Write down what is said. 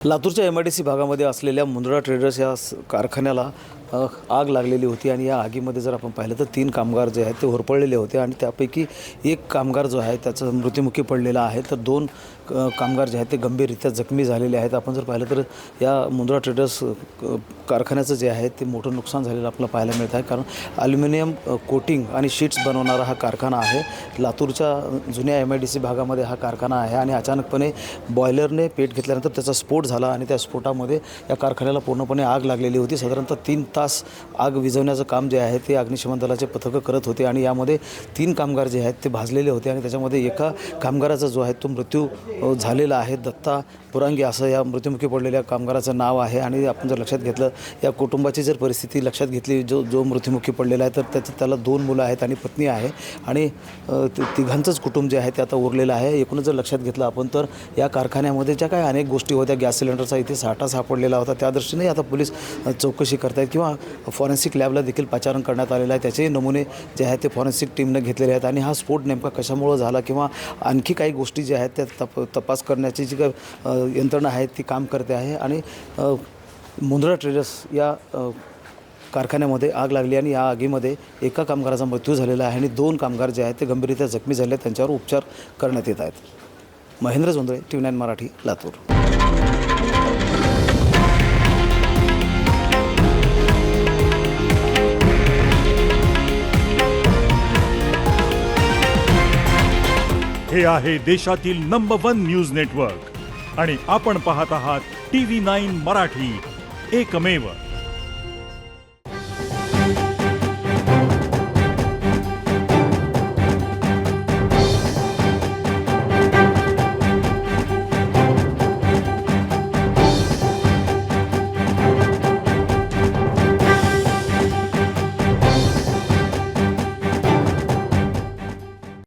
लातूरच्या MIDC भागामध्ये असलेल्या मुंद्रा ट्रेडर्स या कारखान्याला आग लागलेली होती आणि या आगीमध्ये जर आपण पाहिलं तर 3 कामगार जे आहेत ते होरपळलेले होते आणि त्यापैकी एक कामगार जो आहे त्याचा मृत्युमुखी पडलेला आहे, तर 2 कामगार जे आहेत ते गंभीररित्या जखमी झालेले आहेत। आपण जर पाहिलं तर या मुंद्रा ट्रेडर्स कारखान्याचं जे आहे ते मोठं नुकसान झालेलं आपल्याला पाहायला मिळत आहे, कारण ॲल्युमिनियम कोटिंग आणि शीट्स बनवणारा हा कारखाना आहे। लातूरच्या जुन्या MIDC भागामध्ये हा कारखाना आहे आणि अचानकपणे बॉयलरने पेट घेतल्यानंतर त्याचा स्फोट झाला आणि त्या स्फोटामध्ये या कारखान्याला पूर्णपणे आग लागलेली होती। साधारणतः 3 तास आग विझवण्याचं काम जे आहे ते अग्निशमन दलाचे पथकं करत होते आणि यामध्ये 3 कामगार जे आहेत ते भाजलेले होते आणि त्याच्यामध्ये एका कामगाराचा जो आहे तो मृत्यू झालेला आहे। दत्ता पुरांगे असं या मृत्युमुखी पडलेल्या कामगाराचं नाव आहे आणि आपण जर लक्षात घेतलं या कुटुंबाची जर परिस्थिती लक्षात घेतली, जो मृत्युमुखी पडलेला आहे तर त्याला 2 मुलं आहेत आणि पत्नी आहे आणि तिघांचंच कुटुंब जे आहे ते आता उरलेलं आहे। एकूणच जर लक्षात घेतलं आपण तर या कारखान्यामध्ये ज्या काही अनेक गोष्टी होत्या, गॅस सिलेंडरचा इथे साठा सापडलेला होता, त्या दृष्टीने आता पोलीस चौकशी करतायत किंवा फॉरेन्सिक लॅबला देखील पाचारण करण्यात आलेलं आहे। त्याचे नमुने जे आहेत ते फॉरेन्सिक टीमने घेतलेले आहेत आणि हा स्फोट नेमका कशामुळे झाला किंवा आणखी काही गोष्टी ज्या आहेत त्या तपास करण्याची जी काही यंत्रणा आहे ती काम करते आहे आणि मुंद्रा ट्रेडर्स या कारखान्यामध्ये आग लागली आणि या आगीमध्ये एका कामगाराचा मृत्यू झालेला आहे आणि 2 कामगार जे आहेत ते गंभीररित्या जखमी झाले आहेत, त्यांच्यावर उपचार करण्यात येत आहेत। महेंद्र जोंधळे, TV9 मराठी, लातूर। हे आहे देशातील नंबर 1 न्यूज नेटवर्क आणि आपण पाहत आहात TV9 मराठी, एकमेव।